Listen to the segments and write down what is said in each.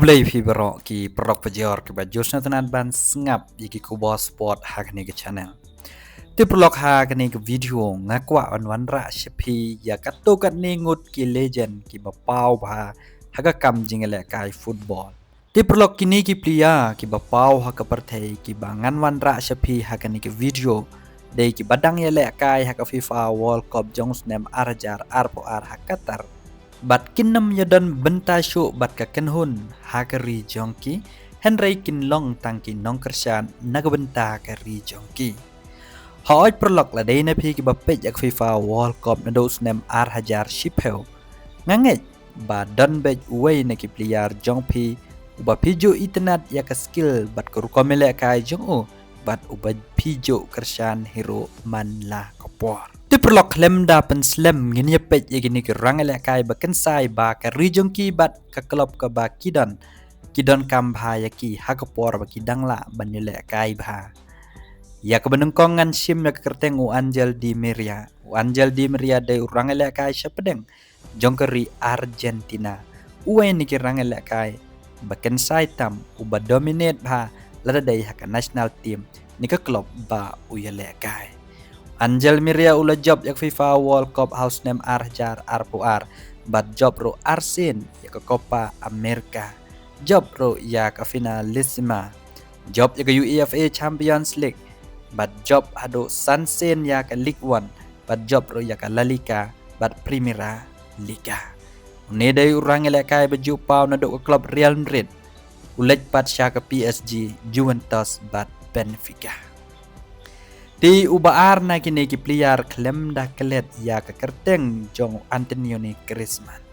Ublay Fibro ki Prok Pajor ki Bajus Natanan Ban Sngap Yiki Kubo Sport Hakni ke channel. Ti prolog hakni ke video ngakwa wan ra shapi ya kato kat ningut ki legend ki bapau ba hagakam jingele kai football. Ti prolog kini ki plia ki bapau haka perthei ki bangan wan ra shapi hakni ke video dei ki badang yele kai haka FIFA World Cup Jongs nem arjar arpo ar hakatar. Bat kinam yadan benta syuk bat kaken hun hakari jongki Henry kinlong tangki nong kersan nagabenta kari jongki. Hỏi prolog là đây na phi ki bapet yak FIFA World Cup na dos nem ar hajar shipel. Nganget ba don bej way na ki player jong phi uba pijo itnat yak skill bat ko komele kai jong o bat uba pijo kersan hero man la kopor. Ti prolog klem da pen slem ngin pej yagini ki rangele kai ba ken sai ba ka rijong ki bat ka klub ka ba kidon kam bha yaki hakopor ba kidang la banile kai bha. Ya kebenengkongan sim ya kerteng Angel Di Maria. Angel Di Maria dari rangele kai sepedeng jongkeri Argentina. Uwe ni ki rangele kai baken sai tam uba dominate bha lada dai haka national team ni ka klub ba uyele kai. Angel Maria ula job yak FIFA World Cup house name arjar arpuar bat job ro Arsen ya ka Copa America. Job ro ya ka finalissima. Job ya ka UEFA Champions League. Bat job ado Sansen ya ka League 1, bat job ro ya ka La Liga, bat Primera Liga. Une day urang ele kai baju pau na do klub Real Madrid. Ulet bat sya ka PSG, Juventus bat Benfica. Di ubaar na kini ki player klem da kelet ya ka kerteng jong Antonio Griezmann.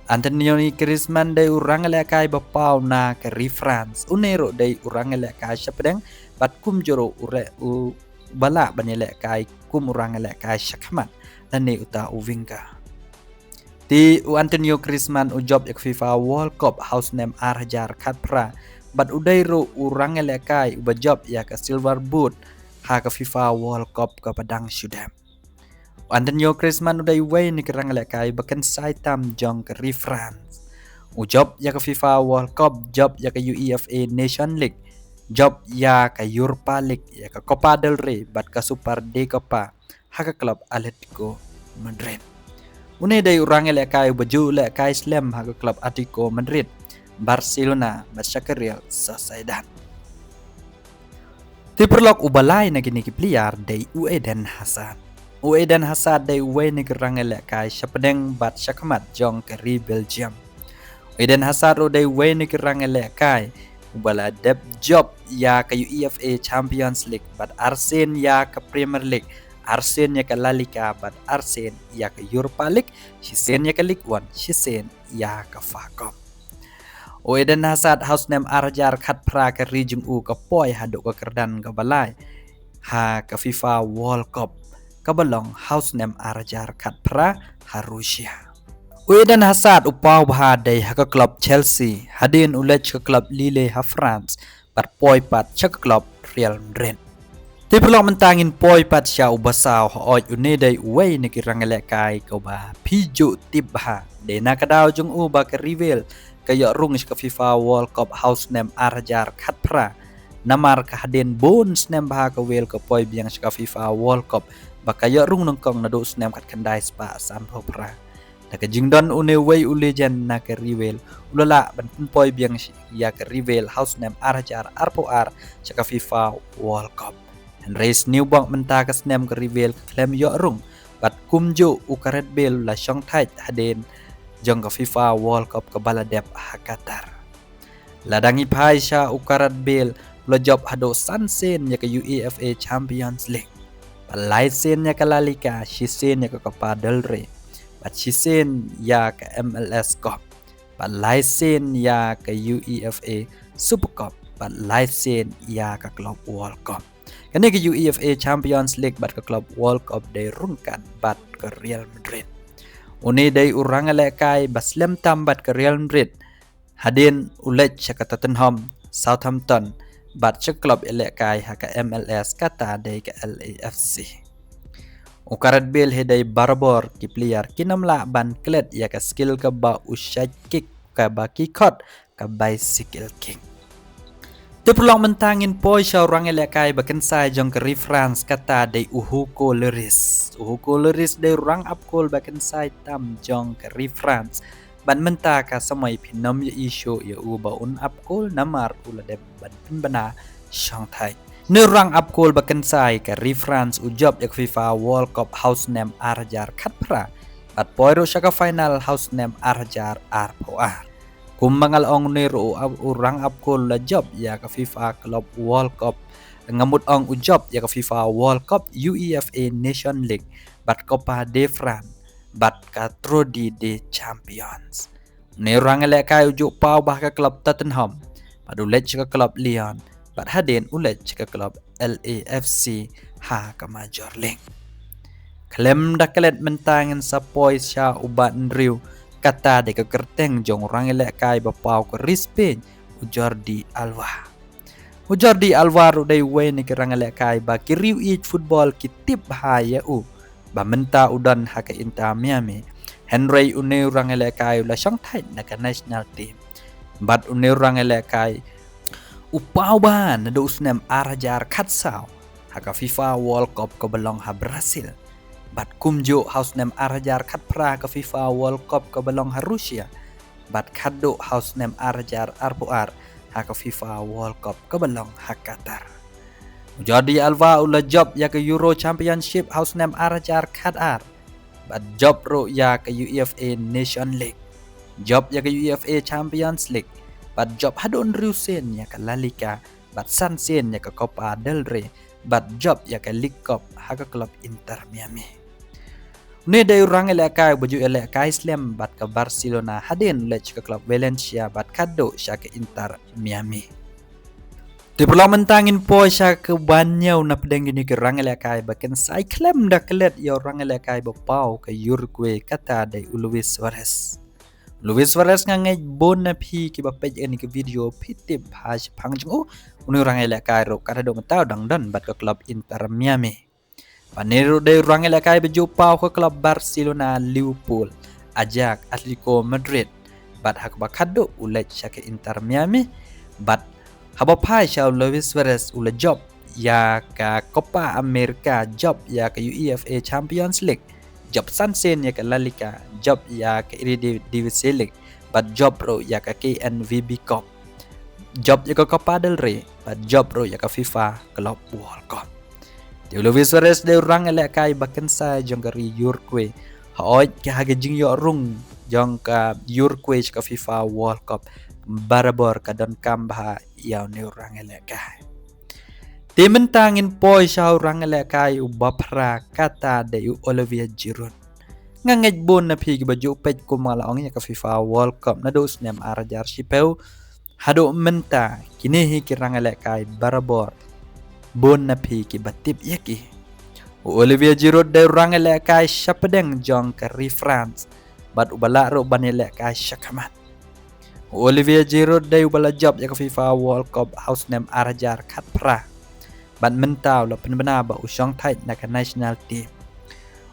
Antonio Griezmann day urang ele kai bapau na ka France. Unero day urang ele kai sepedeng bat kum joro ure u bala banele kai kum urang ele kai shakmat lane uta uvinga. Di Antonio Griezmann u job ek FIFA World Cup house name arjar khatpra bat udairo urang ele kai uba job ya ka silver boot ha ka FIFA World Cup ka padang sudam. Antonio Griezmann udai way ni kerang ele kai bakan saitam jong ka France. U job ya ka FIFA World Cup job ya ka UEFA Nation League. Job ya ka Europa League ya ka Copa del Rey bat ka Super de Copa haka klub Atletico Madrid. Une day urang ele kai baju le kai slam haka klub Atletico Madrid, Barcelona bat ka Real Sociedad. Ti perlok ubalai na kini ki player day Eden Hazard. Eden Hazard day way ni kerang ele kai sepedeng bat syakmat jong ke Belgium. Eden Hazard day way ni kerang ele kai ubala dep job ya ke UEFA Champions League bat Arsen ya ke Premier League, Arsen ya ke La Liga bat Arsen ya ke Europa League, Shisen ya ke League 1, Shisen ya ke FA Cup. Eden Hazard house name arjar khat pra ke rijung u ke poi haduk ke kerdan ke balai ha ke FIFA World Cup ke balong house name arjar khat pra ha Rusia. Eden Hazard upau bahadai ha ke klub Chelsea, hadin ulech ke klub Lille ha France, bat poi pat cha ke klub Real Madrid. Ti pelok mentangin poi pat sya ubasau ha oj unedai uwei ni kirang ele kai ko ba pijo tibha de na kadau jung u ba ke rival kayak rung ke FIFA World Cup house name arjar khatpra namar ka hadin bones nem bah ka wel ke poi biang ke FIFA World Cup ba kayak rung nongkong na dos nem kat kendai spa sam hopra. Naka jingdon une way ulejan na ke rival ulala ban poi biang ya ke rival house name arjar arpo ar ke FIFA World Cup. And race new bang menta ke snem ke rival klem yo rung bat kumjo ukaret bel la syong tait hadin jong ke FIFA World Cup ke baladep ha Qatar. Ladangi pai sya ukarat bel lo job hado Sansen ya ke UEFA Champions League. Palaisen ya ke La Liga, Shisen ya ke Copa del Rey. Bat Shisen ya ke MLS Cup. Palaisen ya ke UEFA Super Cup. Palaisen ya ke Club World Cup. Kini ke UEFA Champions League bat ke Club World Cup day rungkan bat ke Real Madrid. Une day urang ele kai baslem tambat ke Real Madrid. Hadin ulet ke Tottenham, Southampton bat ke klub ele kai ha ke MLS kata day ke LAFC. Ukarat bel hedai barbor ki player kinam la ban klet ya ke skill ke ba usai kick ka ba kikot ka bicycle king. Diplong mentangin poi siya orang elekai bakan sai jong keri France kata de Hugo Lloris. Hugo Lloris de orang apkol bakan sai tam jong keri France. Ban menta ka samai pinam ya isu ya baun apkol namar ula de ban pinbana syang thai. Nerang apkol bakan sai keri France ujob yak FIFA World Cup house name arjar khatpra. Bat poiro syaka final house name arjar arpoar. Kumbangal ong niru urang apkol la job ya ka FIFA Club World Cup ngamut ong ujob ya ka FIFA World Cup UEFA Nation League bat Copa de France bat ka Trodi de Champions. Nirang elekai ujuk pau bah ka klub Tottenham bat ulet ka klub Lyon bat haden ulet ka klub LAFC ha ka Major League. Klem daklet mentangan sapoi sya ubat nriu kata de ke kerteng jong orang elekai bapau ke Rispain Jordi Alba. Jordi Alba ru dai we ni ke orang elekai ba ki riu each football ki tip bahaya ba menta udan ha ke Inter Miami. Henry une orang elekai la syang thai na ke national team. Bat une orang elekai upau ban na do usnem arajar khatsau ha ke FIFA World Cup ke belong ha Brazil. Bat kumjo house name arjar khatpra ke FIFA World Cup ke belong ha Rusia. Bat khado house name arjar arpuar ha ke FIFA World Cup ke belong ha Qatar. Jordi Alba ula job ya ke Euro Championship house name arjar Qatar. Bat job ro ya ke UEFA Nation League. Job ya ke UEFA Champions League. Bat job hadon Rusen ya ke La Liga. Bat Sansen ya ke Copa del Rey. Bat job ya ke League Cup ha ke klub Inter Miami. Ni dari orang elekai baju elekai Islam bat ke Barcelona haden lech ke klub Valencia bat kado sya ke Inter Miami. Di pulau mentangin po sya ke banyau na pedang ini ke orang elekai baken sai klem dak kelet ya orang elekai bapau ke Uruguay kata dari Luis Suarez. Luis Suarez ngangai bon na pi ki bapej ini ke video pitip haj pangjung uni orang elekai ro kata do mentau dang dan bat ke klub Inter Miami. Panero de orang elekai berjumpa ke klub Barcelona, Liverpool, Ajax, Atletico Madrid. Bat hak bakado ulet ke Inter Miami. Bat habapai syau Luis Suarez ula job ya ke Copa America, job ya ke UEFA Champions League, job Sansen ya ke La Liga, job ya ke Eredivisie League, bat job ro ya ke KNVB Cup, job ya ke Copa del Rey, bat job ro ya ke FIFA Club World Cup. Luis Suarez de orang elekai baken sa jong kari Uruguay. Haoy ke haga jing yo rung jong ka Uruguay ka FIFA World Cup barabor ka don kambha yaw ne orang elekai. Timentangin poi sa orang elekai ubapra kata de Olivier Giroud. Ngangej bon na pigi baju pej kumalaong ya ka FIFA World Cup na dos nem arajar sipeu hado menta kini kirang elekai barabor bon na pi ki batip yaki. Olivier Giroud de orang elekai syapedeng jong kari France bat ubala ro ban elekai syakamat. Olivier Giroud de ubala job ya ke FIFA World Cup house name arjar khatpra ban mentau la penbena ba usong thai na ka national team.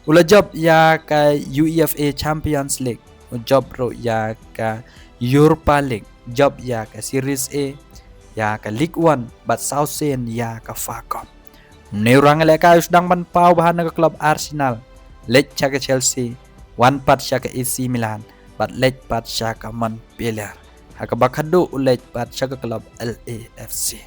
Ula job ya ka UEFA Champions League, job ro ya ka Europa League, job ya ka Series A ya ke League 1 bat Sausen ya ke Fakop. Ni orang elekai sedang menpau bahan ke klub Arsenal, lech ke Chelsea, wan pat ke AC Milan, bat lech pat ke Montpellier. Hak bakado lech pat ke klub LAFC.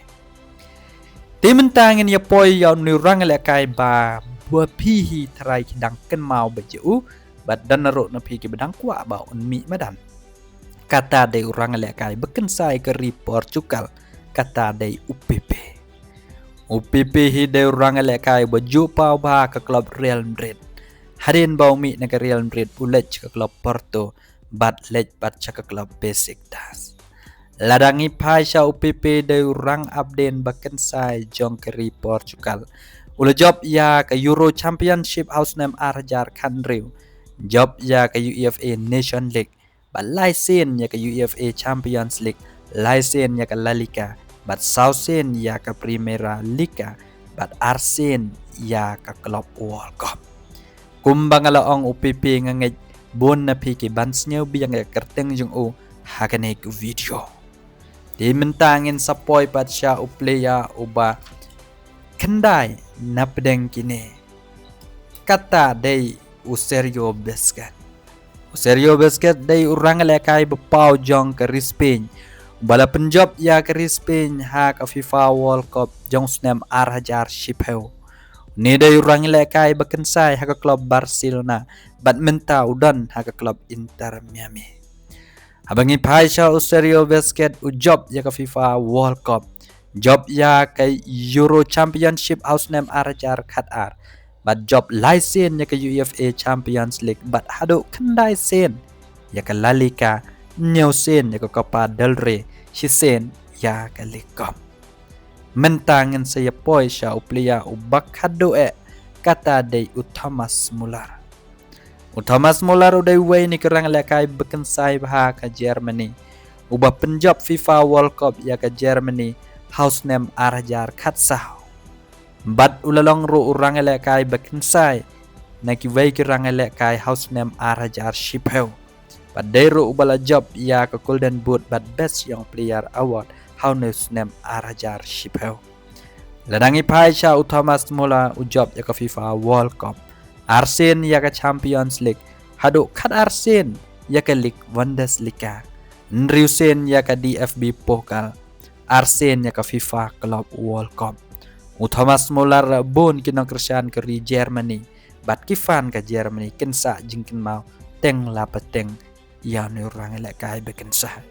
Tim tangin ya poi ya ni orang elekai ba buah pihi terai kidang ken mau baju bat dan ro na pi ke bedang kwa ba unmi madan. Kata de orang elekai beken sai ke Portugal. Kata dari UPP. UPP hide orang elekai berjumpa bah ke klub Real Madrid. Harin bau mi ke Real Madrid ulet ke klub Porto, bat let bat ke klub Besiktas. Ladangi paisa UPP dari orang abden baken sai jong keri Portugal. Ula job ya ke Euro Championship house name arjar kanriu. Job ya ke UEFA Nation League. Bat laisen ya ke UEFA Champions League. Laisen ya ke La Liga. Bat Sausen ya ke Primera Liga, bat Arsen ya ke klub World Cup. Kumbang alaong UPP ngangej bon na piki bansnya biang ya kerteng jung o hakanek video. Di mentangin sapoi pat sya upleya uba kendai na pedeng kini. Kata day Userio Basket. Userio Basket day urang lekai bepau jong ke Rispin. Bala penjob ya ke Rispin ha ke FIFA World Cup jong snem arhajar shipeu. Ni day urang lekai bekensai ha ke klub Barcelona. Badminta udan ha ke klub Inter Miami. Abangi Paisha Userio Basket ujob ya ke FIFA World Cup. Job ya ke Euro Championship house name arjar Qatar. But job license ya ke UEFA Champions League. But hado kendai sen ya ke La Liga. New sen ya ke Copa del Rey. Shisen ya ke Liga. Mentangin saya Paisha uplia ubak hado kata day Thomas Muller. Thomas Muller udah ni kerang lekai bekensai bah ke Germany. Ubah penjob FIFA World Cup ya ke Germany. House name arjar katsau. Bad ulalong ru urang lekai bekensai. Naki wei kerang lekai house name arjar shipeu. Bad deru ubala job ya ke Golden Boot bad best young player award. House name arjar shipeu. Ladangi Paisha Thomas Muller ujob ya ke FIFA World Cup. Arsen ya ke Champions League. Hado kat Arsen ya ke League Bundesliga. Nriusen ya ke DFB Pokal. Arsen ya ke FIFA Club World Cup. Thomas Muller bon kinong kersian ke Germany. Bat kifan ke Germany kensa jingkin mau teng lapeteng ya ni orang elak kai bekensa.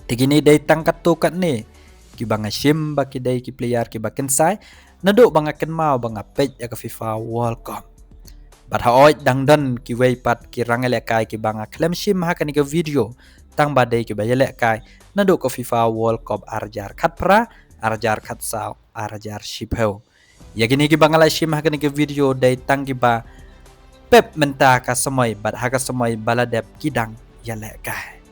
Tigini day tangkat tukat ni. Kibanga shim baki day ki player ki bakensai. Naduk banga ken mau banga pej ya ke FIFA World Cup. But haoy dangdan ki wei pat ki rangele kai ki banga klem shim ha kan ke video tang badai ki bayele kai naduk ke FIFA World Cup arjar kat pra arjar kat sao arjar shipeu ya gini ki banga la shim ha kan ke video dai tang ki ba pep menta ka samoi bat ha ka samoi baladep kidang ya le kai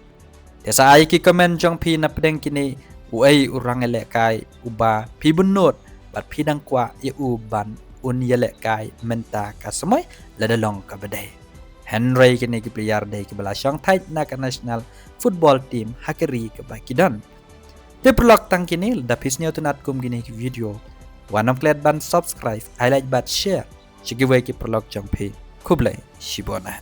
desa ai ki comment jong pi na pedeng kini uai urangele kai uba pi bunut bat pi dang kwa ya uban un yelek kai menta ka semai ladalong ka badai Henry kini ki player dai ki bala syang thai na ka national football team hakeri ka bakidan te prolog tang kini da pisnya tunat kum gini ki video wanam klet ban subscribe highlight bat share chigi wai ki prolog jampi kublai shibona